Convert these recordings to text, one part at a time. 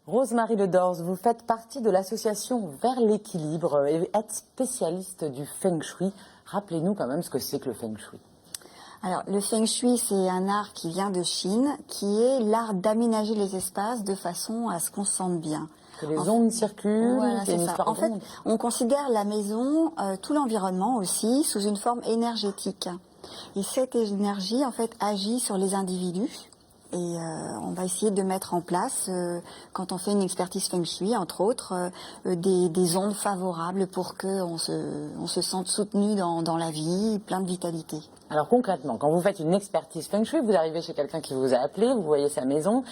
Rose-Marie Ledors, vous faites partie de l'association Vers l'équilibre et êtes spécialiste du Feng Shui. Rappelez-nous quand même ce que c'est que le Feng Shui. Alors, le Feng Shui, c'est un art qui vient de Chine, qui est l'art d'aménager les espaces de façon à ce qu'on se sente bien. Que les ondes circulent, voilà, c'est ça. En fait, on considère la maison, tout l'environnement aussi, sous une forme énergétique. Et cette énergie, en fait, agit sur les individus. Et on va essayer de mettre en place, quand on fait une expertise Feng Shui, entre autres, des ondes favorables pour qu'on se sente soutenu dans la vie, plein de vitalité. Alors concrètement, quand vous faites une expertise Feng Shui, vous arrivez chez quelqu'un qui vous a appelé, vous voyez sa maison.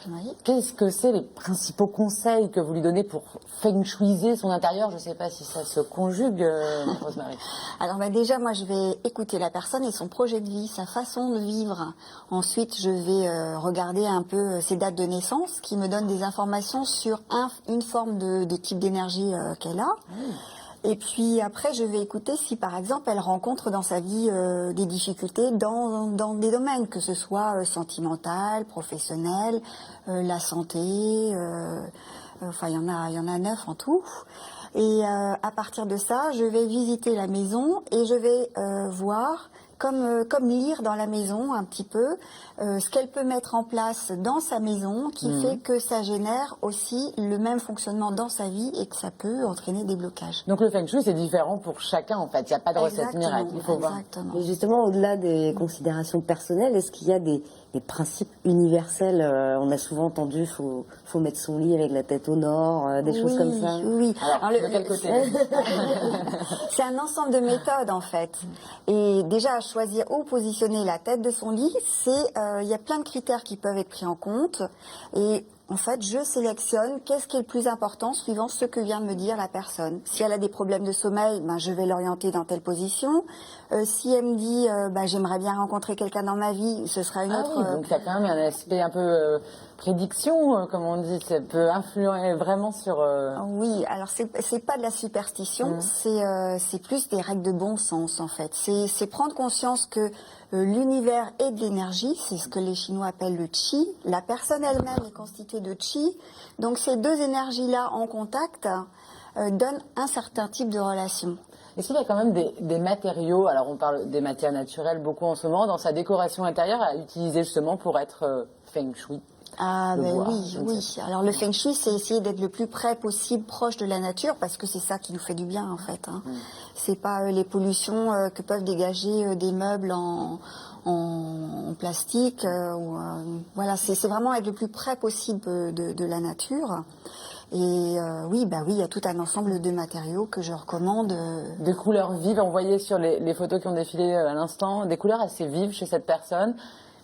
Oui. Qu'est-ce que c'est les principaux conseils que vous lui donnez pour Feng Shuiser son intérieur? Je ne sais pas si ça se conjugue, Rose-Marie. Alors déjà, moi je vais écouter la personne et son projet de vie, sa façon de vivre. Ensuite, je vais regarder un peu ses dates de naissance qui me donnent des informations sur une forme de type d'énergie qu'elle a. Et puis après, je vais écouter si par exemple elle rencontre dans sa vie des difficultés dans des domaines, que ce soit sentimental, professionnel, la santé, enfin il y en a 9 en tout. Et à partir de ça, je vais visiter la maison et je vais voir, comme lire dans la maison un petit peu, ce qu'elle peut mettre en place dans sa maison qui fait que ça génère aussi le même fonctionnement dans sa vie et que ça peut entraîner des blocages. Donc le Feng Shui, c'est différent pour chacun en fait, il n'y a pas de recette miracle, il faut voir. Mais justement, au-delà des considérations personnelles, est-ce qu'il y a des principes universels? On a souvent entendu, faut mettre son lit avec la tête au nord, des choses comme ça. Oui, alors de quel côté? C'est un ensemble de méthodes en fait. Et déjà, choisir où positionner la tête de son lit, il y a plein de critères qui peuvent être pris en compte. Et en fait, je sélectionne qu'est-ce qui est le plus important suivant ce que vient de me dire la personne. Si elle a des problèmes de sommeil, je vais l'orienter dans telle position. Si elle me dit j'aimerais bien rencontrer quelqu'un dans ma vie, ce sera une autre. Oui, donc il y a quand même un aspect un peu prédiction, comme on dit, ça peut influer vraiment sur. Oui, alors c'est pas de la superstition, c'est plus des règles de bon sens en fait. C'est prendre conscience que l'univers est de l'énergie, c'est ce que les Chinois appellent le Qi. La personne elle-même est constituée de Qi. Donc ces deux énergies-là en contact donnent un certain type de relation. Est-ce qu'il y a quand même des matériaux, alors on parle des matières naturelles beaucoup en ce moment, dans sa décoration intérieure à utiliser justement pour être Feng Shui? Ah oui. Alors le Feng Shui, c'est essayer d'être le plus près possible, proche de la nature, parce que c'est ça qui nous fait du bien en fait. C'est pas les pollutions que peuvent dégager des meubles en plastique. Voilà, c'est vraiment être le plus près possible de la nature. Et oui, il y a tout un ensemble de matériaux que je recommande. Des couleurs vives, on voyait sur les photos qui ont défilé à l'instant, des couleurs assez vives chez cette personne.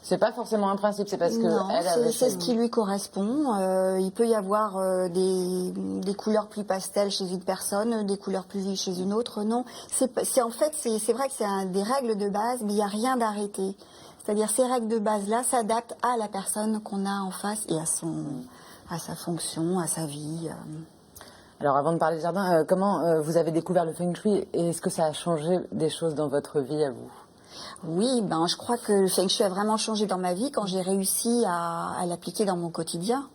C'est pas forcément un principe, c'est parce que non, c'est ce qui lui correspond. Il peut y avoir des couleurs plus pastel chez une personne, des couleurs plus vives chez une autre. Non, c'est vrai que c'est des règles de base, mais il n'y a rien d'arrêté. C'est-à-dire ces règles de base là s'adaptent à la personne qu'on a en face et à sa fonction, à sa vie. Alors avant de parler de jardin, comment vous avez découvert le Feng Shui et est-ce que ça a changé des choses dans votre vie à vous? Oui, je crois que le Feng Shui a vraiment changé dans ma vie quand j'ai réussi à l'appliquer dans mon quotidien.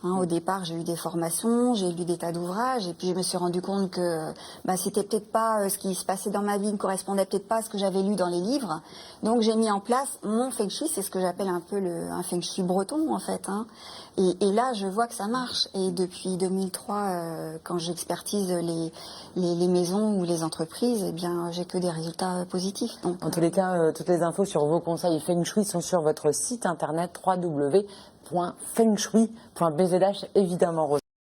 Au départ, j'ai eu des formations, j'ai lu des tas d'ouvrages, et puis je me suis rendu compte que c'était peut-être pas ce qui se passait dans ma vie ne correspondait peut-être pas à ce que j'avais lu dans les livres. Donc j'ai mis en place mon Feng Shui, c'est ce que j'appelle un peu un Feng Shui breton en fait. Et là, je vois que ça marche. Et depuis 2003, quand j'expertise les maisons ou les entreprises, j'ai que des résultats positifs. Donc, en tous les cas, toutes les infos sur vos conseils Feng Shui sont sur votre site internet www.fengshui.bzh, évidemment.